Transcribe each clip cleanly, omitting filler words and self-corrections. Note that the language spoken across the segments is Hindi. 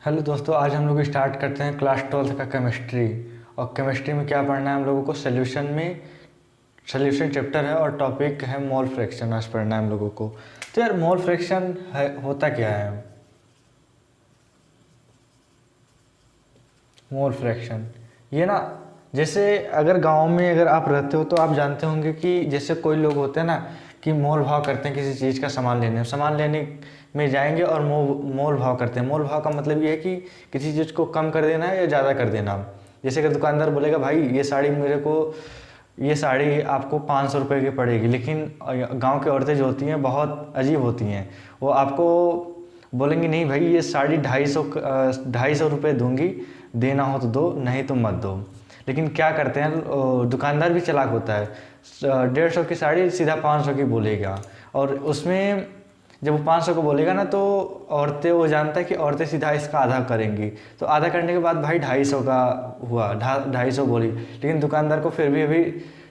हेलो दोस्तों, आज हम लोग स्टार्ट करते हैं क्लास 12th का केमिस्ट्री। और केमिस्ट्री में क्या पढ़ना है हम लोगों को? सोल्यूशन चैप्टर है और टॉपिक है मोल फ्रैक्शन। आज पढ़ना है हम लोगों को। तो यार मोल फ्रैक्शन है होता क्या है? मोल फ्रैक्शन ये ना, जैसे अगर गांव में अगर आप रहते हो तो आप जानते होंगे कि जैसे कोई लोग होते हैं ना कि मोल भाव करते हैं किसी चीज़ का सामान लेने में जाएंगे और मोल भाव करते हैं। मोल भाव का मतलब ये है कि किसी चीज़ को कम कर देना है या ज़्यादा कर देना। जैसे अगर दुकानदार बोलेगा भाई ये साड़ी आपको 500 रुपये की पड़ेगी, लेकिन गांव की औरतें जो होती हैं बहुत अजीब होती हैं। वो आपको बोलेंगे नहीं भाई ये साड़ी 250 रुपये दूंगी, देना हो तो दो, नहीं तो मत दो। लेकिन क्या करते हैं, दुकानदार भी चालाक होता है। 150 की साड़ी सीधा 500 की बोलेगा। और उसमें जब वो 500 को बोलेगा ना तो वो जानता है कि औरतें सीधा इसका आधा करेंगी। तो आधा करने के बाद भाई 250 का हुआ, 250 बोली, लेकिन दुकानदार को फिर भी अभी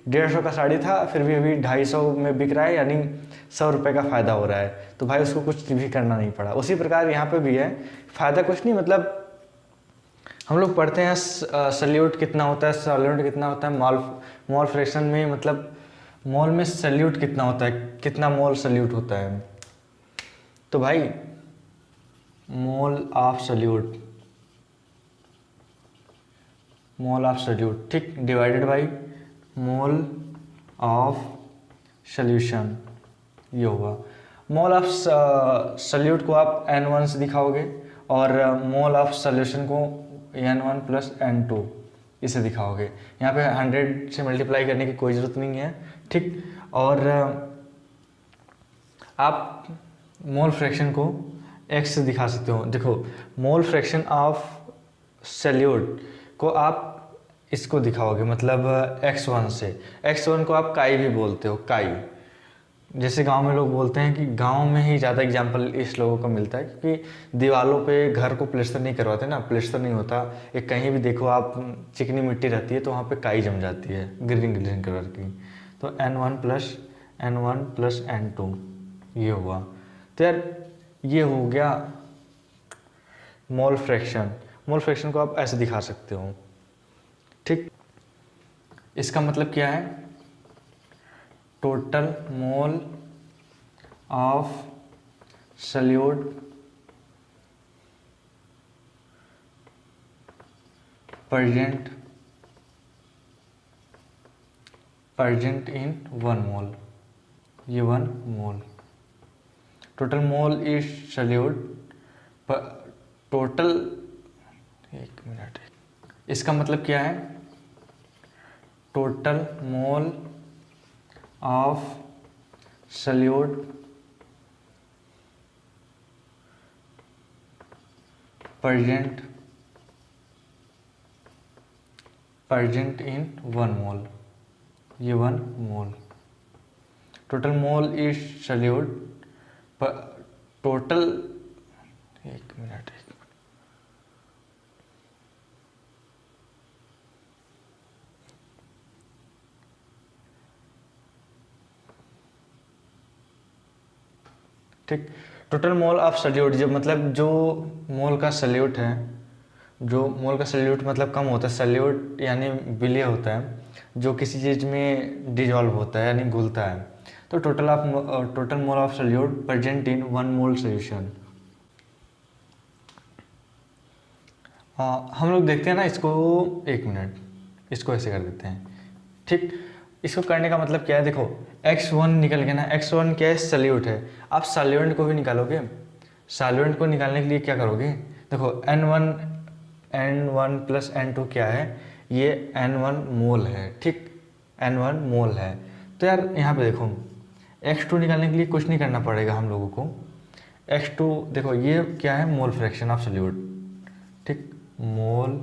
150 का साड़ी था, फिर भी अभी 250 में बिक रहा है, यानी 100 रुपये का फ़ायदा हो रहा है। तो भाई उसको कुछ भी करना नहीं पड़ा। उसी प्रकार यहाँ पे भी है, फ़ायदा कुछ नहीं, मतलब हम लोग पढ़ते हैं सल्यूट कितना होता है, सॉल्यूट कितना होता है मॉल फ्रैक्शन में, मतलब मोल में सल्यूट कितना होता है, कितना मोल सल्यूट होता है। तो भाई मोल ऑफ सल्यूट ठीक divided by mole of solution, ये होगा। मोल ऑफ सल्यूट को आप N1 से दिखाओगे और मोल ऑफ सॉल्यूशन को N1 प्लस N2 इसे दिखाओगे। यहाँ पे 100 से मल्टीप्लाई करने की कोई ज़रूरत नहीं है, ठीक। और आप मोल फ्रैक्शन को x से दिखा सकते हो। देखो, मोल फ्रैक्शन ऑफ सल्यूट को आप इसको दिखाओगे, मतलब x1 से। x1 को आप काई भी बोलते हो, काई। जैसे गांव में लोग बोलते हैं कि गांव में ही ज़्यादा एग्जाम्पल इस लोगों को मिलता है, क्योंकि दीवारों पे घर को प्लेस्टर नहीं करवाते ना, प्लेस्टर नहीं होता। एक कहीं भी देखो आप, चिकनी मिट्टी रहती है तो वहाँ पे काई जम जाती है, ग्रीन ग्रीन कलर की। तो N1 प्लस N2 ये हुआ। तो यार ये हो गया मोल फ्रैक्शन। मोल फ्रैक्शन को आप ऐसे दिखा सकते हो, ठीक। इसका मतलब क्या है? Total mole of solute present in 1 mole, ये 1 mole. Total mole is solute total, एक मिनट, इसका मतलब क्या है? Total mole of solute present in 1 mole, ये 1 mole. Total mole is solute total, एक मिनट, ठीक। टोटल मोल ऑफ सल्यूट, जो मतलब जो मोल का सल्यूट है, जो मोल का सल्यूट मतलब कम होता है, सल्यूट यानी विलय होता है, जो किसी चीज़ में डिजॉल्व होता है यानी घुलता है। तो total mole of salute present in 1 mole solution. हम लोग देखते हैं ना इसको, एक मिनट, इसको ऐसे कर देते हैं, ठीक। इसको करने का मतलब क्या है? देखो, x1 निकल गया ना, x1 क्या है? सल्यूट है। आप सॉल्वेंट को भी निकालोगे। सॉल्वेंट को निकालने के लिए क्या करोगे? देखो, N1 प्लस N2 क्या है? ये N1 मोल है, ठीक, N1 मोल है। तो यार यहाँ पे देखो, x2 निकालने के लिए कुछ नहीं करना पड़ेगा हम लोगों को। x2 देखो, ये क्या है? मोल फ्रैक्शन ऑफ सल्यूट, ठीक। मोल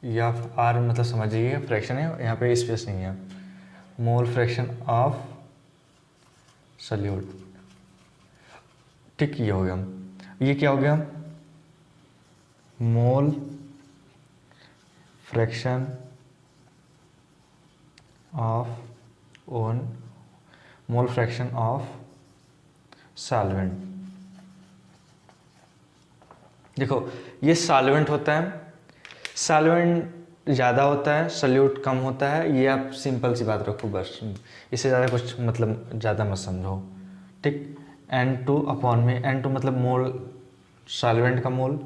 या आर मतलब समझिए फ्रैक्शन है, यहाँ पे स्पेस नहीं है। मोल फ्रैक्शन ऑफ सल्यूट, ठीक, ये हो गया। ये क्या हो गया? Mole fraction of own mole fraction of solvent, देखो ये सॉल्वेंट होता है, सॉल्वेंट ज़्यादा होता है, सल्यूट कम होता है, ये आप सिंपल सी बात रखो बस, इससे ज़्यादा कुछ मतलब ज़्यादा मत समझो, ठीक। N2 अपॉन में N2 मतलब मोल, सॉल्वेंट का मोल,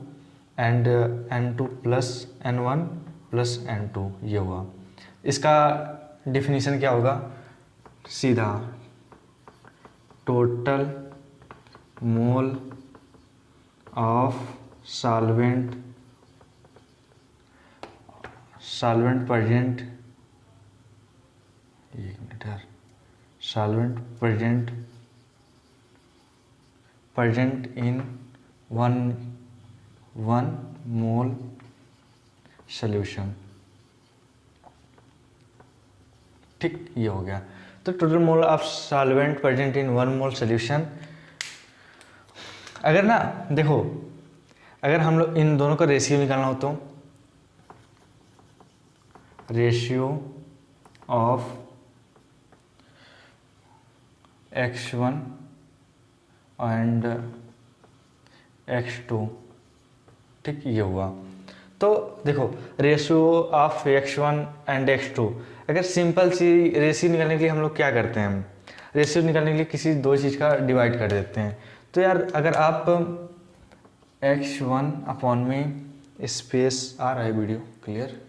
and N2 plus N1 plus N2 ये हुआ। इसका डिफिनीशन क्या होगा, सीधा total mole of solvent present, एक मिनट यार, solvent present in one mole solution, ठीक ये हो गया। तो total mole of solvent present in 1 mole solution. अगर ना देखो, अगर हम लोग इन दोनों का रेशियो निकालना हो तो ratio of x1 and x2, ठीक ये हुआ। तो देखो ratio of x1 and x2, अगर सिंपल सी रेशियो निकालने के लिए हम लोग क्या करते हैं, रेशियो निकालने के लिए किसी दो चीज़ का डिवाइड कर देते हैं। तो यार अगर आप x1 अपॉन में स्पेस आ रहा है, वीडियो क्लियर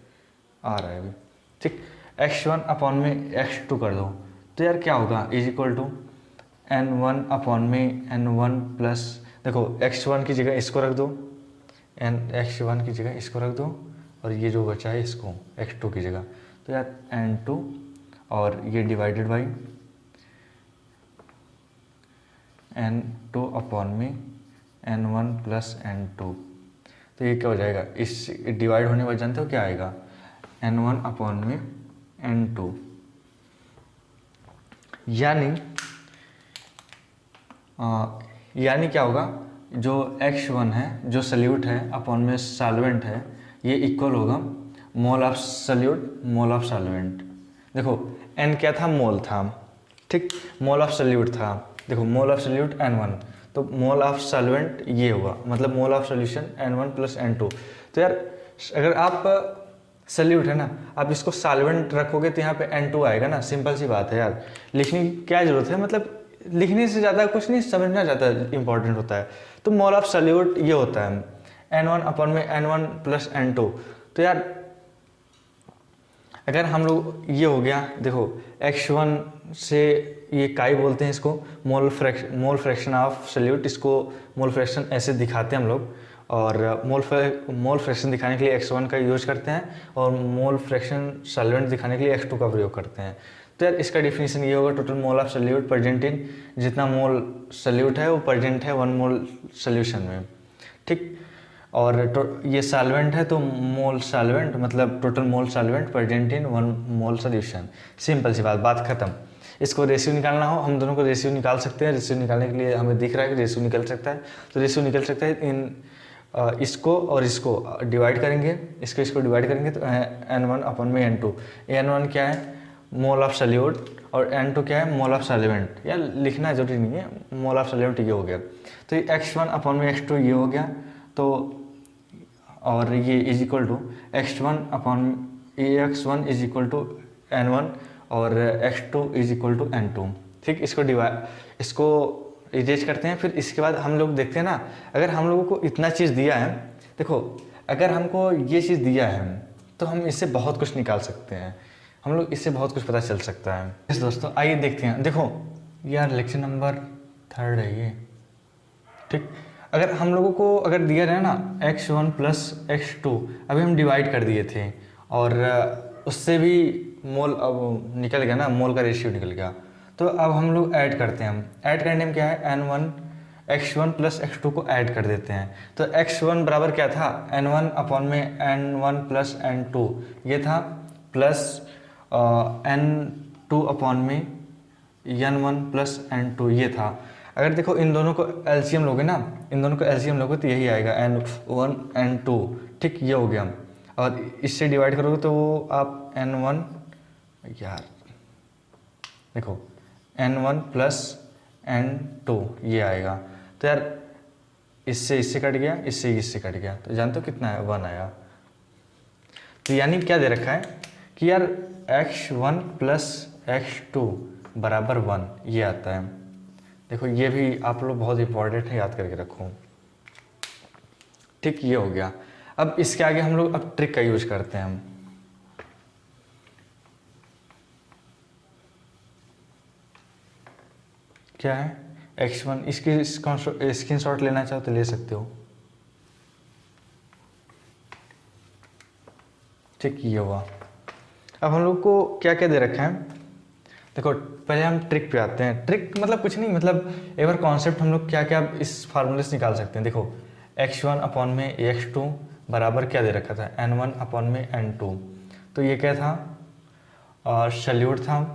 आ रहा है अभी, ठीक, x1 अपॉन में x2 कर दो, तो यार क्या होगा, is equal to N1 upon में N1 प्लस, देखो x1 की जगह इसको रख दो, x1 की जगह इसको रख दो, और ये जो बचा है इसको x2 की जगह, तो यार N2 और ये डिवाइडेड बाई N2 अपॉन में N1 प्लस N2, तो ये क्या हो जाएगा, इस डिवाइड होने के बाद जानते हो क्या आएगा, N1 अपॉन में N2, यानी क्या होगा, जो x1 है जो सल्यूट है अपॉन में सॉल्वेंट है, ये इक्वल होगा मोल of salute mole of solvent. देखो n क्या था, मोल था, ठीक, मोल ऑफ सल्यूट था, देखो मोल ऑफ सल्यूट N1, तो मोल ऑफ सॉल्वेंट ये हुआ, मतलब mole of solution N1 plus N2। तो यार अगर आप सल्यूट है ना, आप इसको सॉल्वेंट रखोगे तो यहाँ पे N2 आएगा ना, सिंपल सी बात है यार, लिखने की क्या जरूरत है, मतलब लिखने से ज़्यादा कुछ नहीं, समझना ज़्यादा इंपॉर्टेंट होता है। तो मोल ऑफ सल्यूट ये होता है N1 अपॉन में N1 प्लस N2। तो यार अगर हम लोग ये हो गया, देखो x1 से ये काई बोलते हैं इसको, मोल फ्रैक्शन ऑफ सल्यूट, इसको मोल फ्रैक्शन ऐसे दिखाते हैं हम लोग, और मोल फ्रैक्शन दिखाने के लिए x1 का यूज करते हैं, और मोल फ्रैक्शन सॉल्वेंट दिखाने के लिए x2 का प्रयोग करते हैं। तो यार इसका डिफिनीशन ये होगा, total mole of salute present in, जितना मोल सल्यूट है वो प्रेजेंट है 1 मोल सॉल्यूशन में, ठीक, और ये सॉल्वेंट है तो मोल सॉल्वेंट मतलब total mole solvent present in 1 mole solution, simple सी बात खत्म। इसको रेशियो निकालना हो, हम दोनों को रेशियो निकाल सकते हैं, रेशियो निकालने के लिए हमें दिख रहा है कि रेशियो निकल सकता है, तो रेशियो निकल सकता है इन इसको और इसको डिवाइड करेंगे, इसको डिवाइड करेंगे तो N1 अपॉन में N2, N1 क्या है, मोल ऑफ सल्यूट, और N2 क्या है, मोल ऑफ सॉल्वेंट। यार लिखना जरूरी नहीं है, मोल ऑफ सॉल्वेंट ये हो गया, तो ये x1 अपॉन में x2 ये हो गया, तो और ये is equal to x1 upon x1 is equal to N1 और x2 is equal to N2, ठीक। इसको इरेज करते हैं, फिर इसके बाद हम लोग देखते हैं ना, अगर हम लोगों को इतना चीज़ दिया है, देखो अगर हमको ये चीज़ दिया है तो हम इससे बहुत कुछ निकाल सकते हैं, हम लोग इससे बहुत कुछ पता चल सकता है। इस दोस्तों आइए देखते हैं, देखो यार लेक्चर नंबर 3 है ये, ठीक। अगर हम लोगों को अगर दिया जाए ना x1 प्लस x2, अभी हम डिवाइड कर दिए थे और उससे भी मोल अब निकल गया ना, मोल का रेशियो निकल गया, तो अब हम लोग ऐड करते हैं, हम ऐड करने में क्या है, N1 x1 प्लस x2 को ऐड कर देते हैं, तो x1 बराबर क्या था, N1 अपॉन में N1 प्लस N2 ये था, प्लस N2 अपॉन में N1 प्लस N2 ये था। अगर देखो इन दोनों को एलसीएम लोगे ना, इन दोनों को एलसीएम लोगे तो यही आएगा N1 N2, ठीक ये हो गया, और इससे डिवाइड करोगे तो वो आप N1 यार देखो N1 प्लस N2 ये आएगा, तो यार इससे कट गया, इससे कट गया, तो जानते हो कितना है, 1 आया। तो यानी क्या दे रखा है कि यार x1 प्लस x2 बराबर 1 ये आता है। देखो ये भी आप लोग बहुत इंपॉर्टेंट है, याद करके रखो। ठीक, ये हो गया। अब इसके आगे हम लोग अब ट्रिक का यूज करते हैं हम। क्या है x1, इसकी स्क्रीनशॉट लेना चाहो तो ले सकते हो। ठीक, ये हुआ। अब हम लोग को क्या क्या दे रखा है, देखो पहले हम ट्रिक पे आते हैं। ट्रिक मतलब कुछ नहीं, मतलब एक बार कॉन्सेप्ट हम लोग क्या क्या इस फार्मूले से निकाल सकते हैं। देखो x1 अपॉन में x2 बराबर क्या दे रखा था, n1 अपॉन में n2। तो ये क्या था, और सल्यूट था,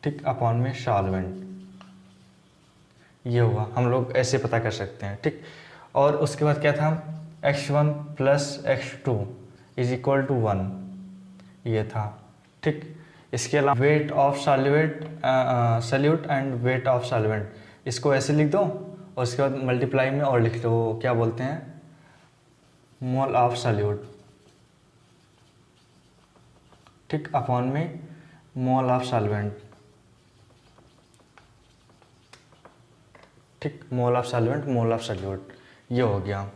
ठीक, अपॉन में सॉल्वेंट। ये हुआ, हम लोग ऐसे पता कर सकते हैं। ठीक, और उसके बाद क्या था, x1 plus x2 is equal to 1, ये था। ठीक, इसके अलावा weight of solute and weight of solvent, इसको ऐसे लिख दो और उसके बाद मल्टीप्लाई में और लिख दो, क्या बोलते हैं, मोल ऑफ सॉल्यूट, ठीक, अपॉन में मोल ऑफ सॉल्वेंट। ठीक, mole of solvent, mole of solute, ये हो गया।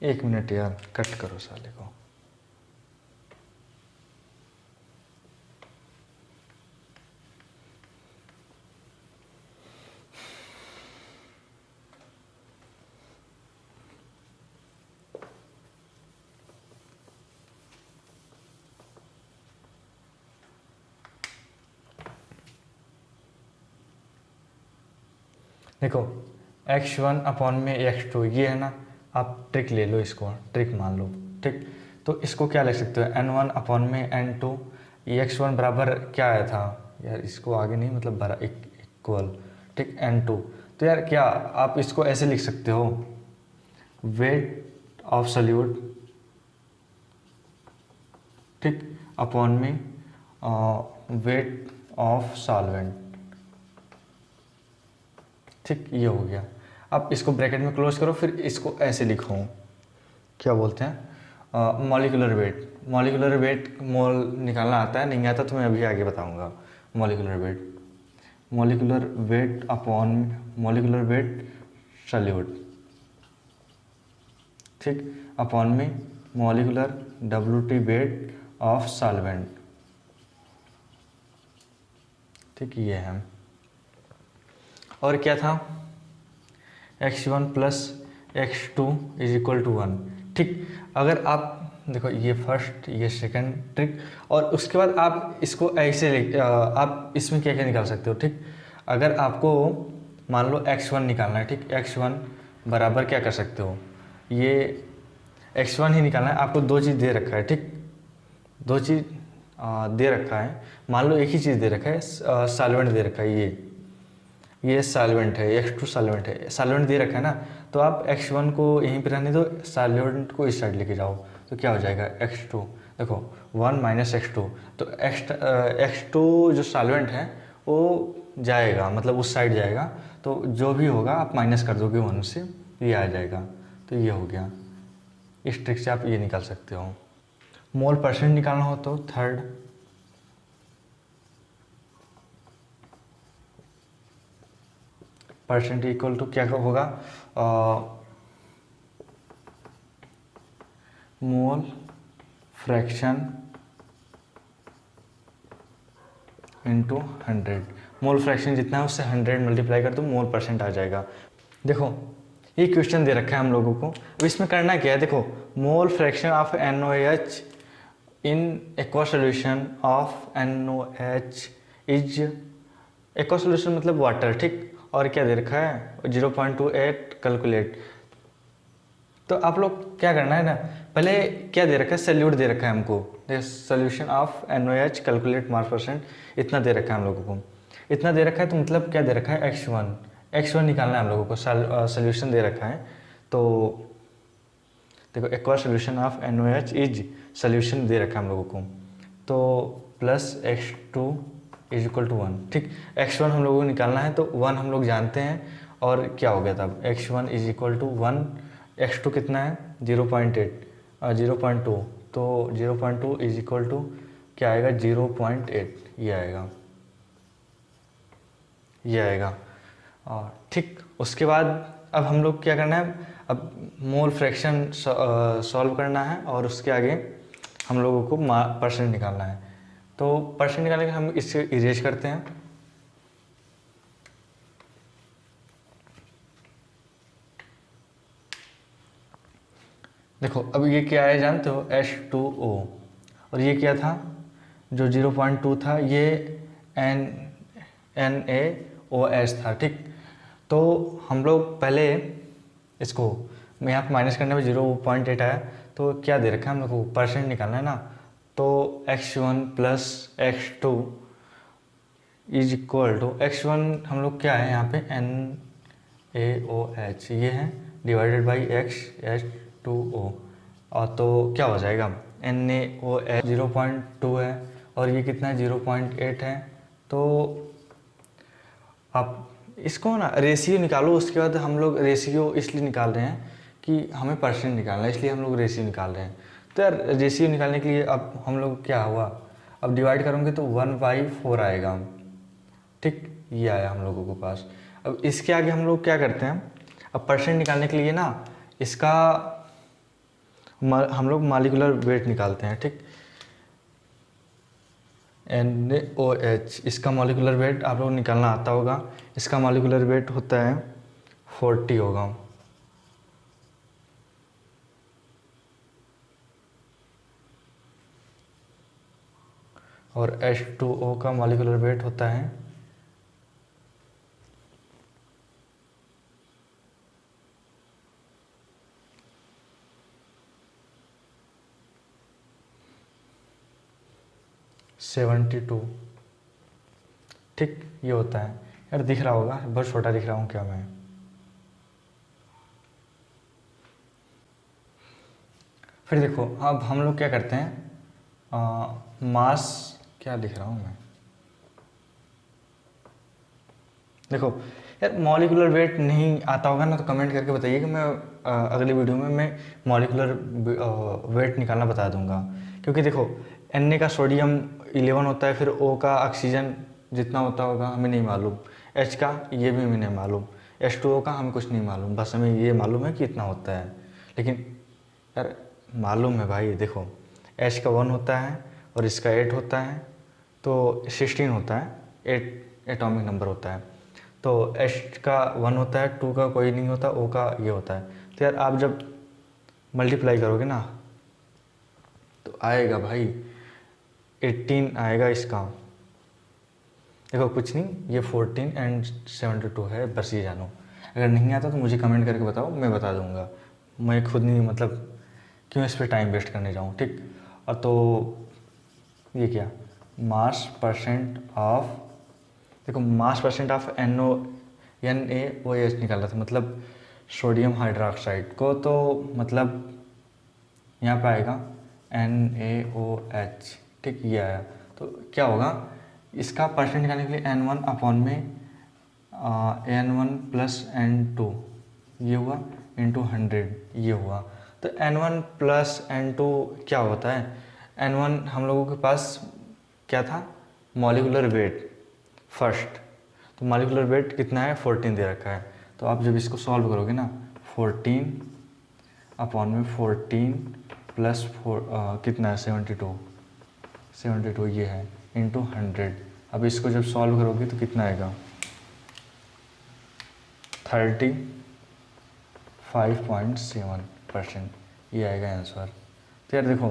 एक मिनट यार, कट करो साले को। देखो x1 अपॉन में x2 ये है ना, आप ट्रिक ले लो, इसको ट्रिक मान लो। ठीक, तो इसको क्या लिख सकते हो, n1 अपॉन में n2, x1 बराबर क्या आया था यार, इसको आगे नहीं, मतलब बरा इक्वल, ठीक, n2। तो यार क्या आप इसको ऐसे लिख सकते हो, वेट ऑफ सॉल्यूट, ठीक, अपॉन में वेट ऑफ सॉल्वेंट। ठीक, ये हो गया। अब इसको ब्रैकेट में क्लोज करो, फिर इसको ऐसे लिखो, क्या बोलते हैं, मॉलिक्यूलर वेट। मॉलिक्यूलर वेट मोल निकालना आता है, नहीं आता तो मैं अभी आगे बताऊंगा। Molecular weight, molecular weight upon molecular weight solute, ठीक, अपॉन में molecular WT weight of solvent. ठीक, ये है। और क्या था, x1 plus x2 is equal to 1। ठीक, अगर आप देखो ये फर्स्ट, ये सेकंड ट्रिक, और उसके बाद आप इसको ऐसे आप इसमें क्या क्या निकाल सकते हो। ठीक, अगर आपको मान लो x1 निकालना है, ठीक, x1 बराबर क्या कर सकते हो, ये x1 ही निकालना है आपको। दो चीज़ दे रखा है, ठीक, दो चीज़ दे रखा है, मान लो एक ही चीज़ दे रखा है, सॉल्वेंट दे रखा है, ये सॉल्वेंट है, x2 सॉल्वेंट है, सॉल्वेंट दे रखा है ना, तो आप x1 को यहीं पे रहने दो, सॉल्वेंट को इस साइड लेके जाओ, तो क्या हो जाएगा, x2, देखो 1 माइनस x2, तो x2 जो सॉल्वेंट है वो जाएगा, मतलब उस साइड जाएगा, तो जो भी होगा आप माइनस कर दोगे 1 से, ये आ जाएगा। तो ये हो गया। इस ट्रिक से आप ये निकाल सकते हो। मोल परसेंट निकालना हो तो थर्ड, परसेंट इक्वल टू क्या होगा, mole fraction into 100। Mole fraction जितना है उससे 100 मल्टीप्लाई कर दो, मोल परसेंट आ जाएगा। देखो ये क्वेश्चन दे रखा है हम लोगों को, अब इसमें करना क्या है, देखो mole fraction of NaOH in aqua solution of NaOH is, aqua solution मतलब वाटर, ठीक, और क्या दे रखा है 0.28 कैलकुलेट। तो आप लोग क्या करना है ना, पहले क्या दे रखा है, सल्यूट दे रखा है हमको, solution of NaOH calculate mass percent, इतना दे रखा है हम लोगों को, इतना दे रखा है। तो मतलब क्या दे रखा है, x1 निकालना है हम लोगों को, सोल्यूशन दे रखा है। तो देखो aqua solution of NaOH is solution दे रखा है हम लोगों को, तो plus x2 is equal to 1। ठीक, x1 हम लोगों को निकालना है तो 1 हम लोग जानते हैं, और क्या हो गया तब x1 is equal to 1, x2 कितना है 0.8 0.2, तो 0.2 इज इक्वल टू क्या आएगा 0.8, ये आएगा, ये आएगा। और ठीक, उसके बाद अब हम लोग क्या करना है, अब मोल फ्रैक्शन सॉल्व करना है, और उसके आगे हम लोगों को परसेंट निकालना है। तो परसेंट निकालने के हम इससे इरेज करते हैं। देखो अब ये क्या है जानते हो, H2O, और ये क्या था जो 0.2 था, ये NaOH था। ठीक, तो हम लोग पहले इसको यहाँ पर माइनस करने में 0.8 आया, तो क्या दे रखा है हम लोग को, परसेंट निकालना है ना, तो x1 plus x2 is equal to x1 हम लोग क्या है यहाँ पे NaOH ये है, डिवाइडेड बाई H2O, और तो क्या हो जाएगा NaOH 0.2 है, और ये कितना है 0.8 है। तो आप इसको ना रेशियो निकालो, उसके बाद हम लोग रेशियो इसलिए निकाल रहे हैं कि हमें परसेंट निकालना है, इसलिए हम लोग रेशियो निकाल रहे हैं। तो यार रेशियो निकालने के लिए अब हम लोग क्या हुआ, अब डिवाइड करोगे तो 1/4 आएगा। ठीक, ये आया हम लोगों के पास। अब इसके आगे हम लोग क्या करते हैं, अब परसेंट निकालने के लिए ना इसका हम लोग मॉलिक्यूलर वेट निकालते हैं। ठीक, NaOH इसका मॉलिक्यूलर वेट आप लोग निकालना आता होगा, इसका मॉलिक्यूलर वेट होता है 40 होगा, और H2O का मॉलिक्यूलर वेट होता है 72। ठीक, ये होता है। यार दिख रहा होगा, बहुत छोटा दिख रहा हूँ क्या मैं। फिर देखो अब हम लोग क्या करते हैं, मास क्या लिख रहा हूँ मैं, देखो यार मॉलिक्यूलर वेट नहीं आता होगा ना तो कमेंट करके बताइए कि मैं अगली वीडियो में मैं मॉलिक्यूलर वेट निकालना बता दूंगा। क्योंकि देखो Na का सोडियम 11 होता है, फिर O का ऑक्सीजन जितना होता होगा हमें नहीं मालूम, H का ये भी हमें नहीं मालूम, H2O का हमें कुछ नहीं मालूम, बस हमें ये मालूम है कि इतना होता है। लेकिन यार मालूम है भाई, देखो H का 1 होता है और इसका 8 होता है, तो 16 होता है, 8 एटॉमिक नंबर होता है। तो H का 1 होता है, 2 का कोई नहीं होता, O का ये होता है। तो यार आप जब मल्टीप्लाई करोगे ना तो आएगा भाई 18 आएगा इसका। देखो कुछ नहीं, ये 14 एंड 72 है, बस ये जानो। अगर नहीं आता तो मुझे कमेंट करके बताओ, मैं बता दूंगा। मैं खुद नहीं, मतलब क्यों इस पर टाइम वेस्ट करने जाऊँ। ठीक, और तो ये क्या मास परसेंट ऑफ, देखो मास परसेंट ऑफ NaOH निकाला था, मतलब सोडियम हाइड्रोक्साइड को, तो मतलब यहाँ पे आएगा NaOH। ठीक, ये आया। तो क्या होगा, इसका परसेंट निकालने के लिए N1 अपॉन में N1 प्लस N2 ये हुआ इंटू 100 ये हुआ। तो N1 प्लस N2 क्या होता है, N1 हम लोगों के पास क्या था, मॉलिक्यूलर वेट फर्स्ट, तो मॉलिक्यूलर वेट कितना है 14 दे रखा है। तो आप जब इसको सॉल्व करोगे ना 14 अपॉन में 14 प्लस 4 कितना है 72 ये है इंटू 100। अब इसको जब सॉल्व करोगे तो कितना आएगा 35.7%, ये आएगा आंसर। तो यार देखो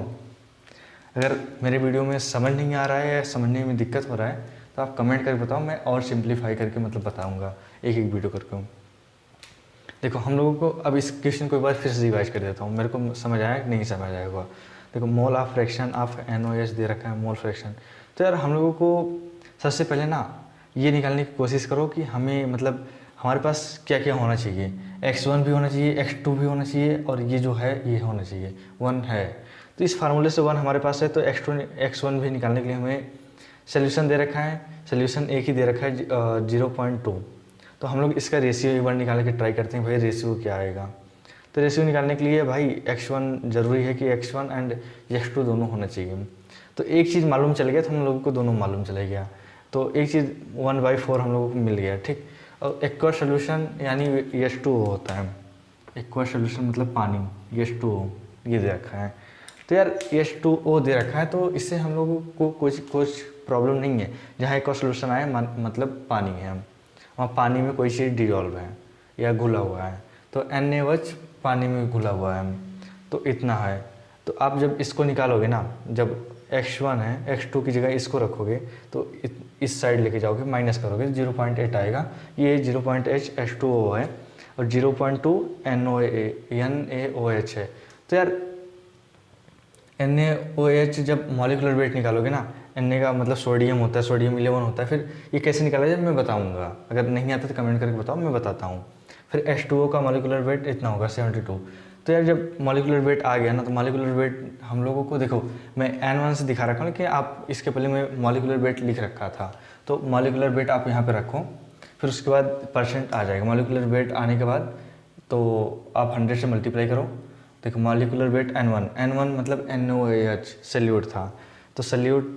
अगर मेरे वीडियो में समझ नहीं आ रहा है या समझने में दिक्कत हो रहा है तो आप कमेंट करके बताओ, मैं और सिंप्लीफाई करके मतलब बताऊंगा एक एक वीडियो करके। देखो हम लोगों को अब इस क्वेश्चन को एक बार फिर से रिवाइज कर देता हूँ, मेरे को समझ आया कि नहीं समझ आएगा। देखो mole of fraction of NaOH दे रखा है, मोल फ्रैक्शन। तो यार हम लोगों को सबसे पहले ना ये निकालने की कोशिश करो कि हमें मतलब हमारे पास क्या क्या होना चाहिए, x1 भी होना चाहिए, x2 भी होना चाहिए, और ये जो है ये होना चाहिए 1 है। तो इस फार्मूले से 1 हमारे पास है, तो x1 भी निकालने के लिए हमें सोल्यूशन दे रखा है, सोल्यूशन एक ही दे रखा है 0.2। तो हम लोग इसका रेशियो एक बार निकाल के ट्राई करते हैं भाई रेशियो क्या आएगा। तो रेशियो निकालने के लिए भाई x1 ज़रूरी है कि x1 एंड x2 दोनों होना चाहिए। तो एक चीज़ मालूम चल गया तो हम लोगों को दोनों मालूम चला गया, तो एक चीज़ 1/4 हम लोगों को मिल गया, ठीक। और एक्वा सोल्यूशन यानी H2O होता है, एक्वा सोल्यूशन मतलब पानी, H2O ये दे रखा है। तो यार H2O दे रखा है, तो इससे हम लोगों को कुछ प्रॉब्लम नहीं है। जहाँ एक्वा सोल्यूशन आए मतलब पानी है, वहाँ पानी में कोई चीज़ डिजॉल्व है या घुला हुआ है, तो NaOH पानी में घुला हुआ है, तो इतना है। तो आप जब इसको निकालोगे ना, जब x1 है, x2 की जगह इसको रखोगे तो इस साइड लेके जाओगे, माइनस करोगे 0.8 आएगा। ये 0.8 H2O है और 0.2 NaOH है। तो यार NaOH जब मॉलिकुलर वेट निकालोगे ना, Na का मतलब सोडियम होता है, सोडियम 11 होता है। फिर ये कैसे निकाला जाए मैं बताऊंगा, अगर नहीं आता तो कमेंट करके बताओ, मैं बताता हूँ। फिर H2O का मॉलिकुलर वेट इतना होगा 72। तो यार जब मॉलिकुलर वेट आ गया ना, तो मॉलिकुलर वेट हम लोगों को, देखो मैं N1 से दिखा रखा हूँ, लेकिन आप इसके पहले मैं मॉलिकुलर वेट लिख रखा था, तो मॉलिकुलर वेट आप यहाँ पे रखो, फिर उसके बाद परसेंट आ जाएगा। मॉलिकुलर वेट आने के बाद तो आप 100 से मल्टीप्लाई करो। देखो मॉलिकुलर वेट N1 मतलब NaOH सल्यूट था, तो सल्यूट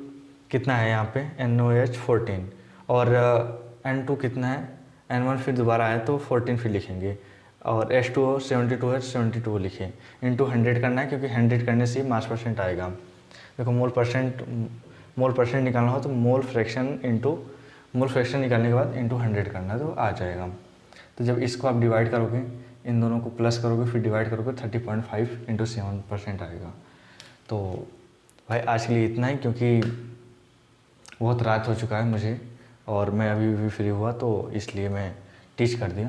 कितना है यहाँ पे NaOH 14, और N2 कितना है, N1 फिर दोबारा है तो 14 फिर लिखेंगे, और H2O 72 है, 72 लिखें, इंटू 100 करना है, क्योंकि 100 करने से मास परसेंट आएगा। देखो मोल परसेंट निकालना हो तो मोल फ्रैक्शन निकालने के बाद इंटू 100 करना है, तो आ जाएगा। तो जब इसको आप डिवाइड करोगे, इन दोनों को प्लस करोगे, फिर डिवाइड करोगे, 30.5 इंटू 7% आएगा। तो भाई आज के लिए इतना ही, क्योंकि बहुत रात हो चुका है मुझे, और मैं अभी भी फ्री हुआ, तो इसलिए मैं टीच कर दिया।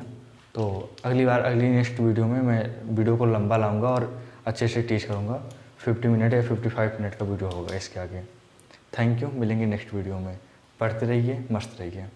तो अगली नेक्स्ट वीडियो में मैं वीडियो को लंबा लाऊंगा और अच्छे से टीच करूंगा। 50 मिनट या 55 मिनट का वीडियो होगा इसके आगे। थैंक यू, मिलेंगे नेक्स्ट वीडियो में। पढ़ते रहिए, मस्त रहिए।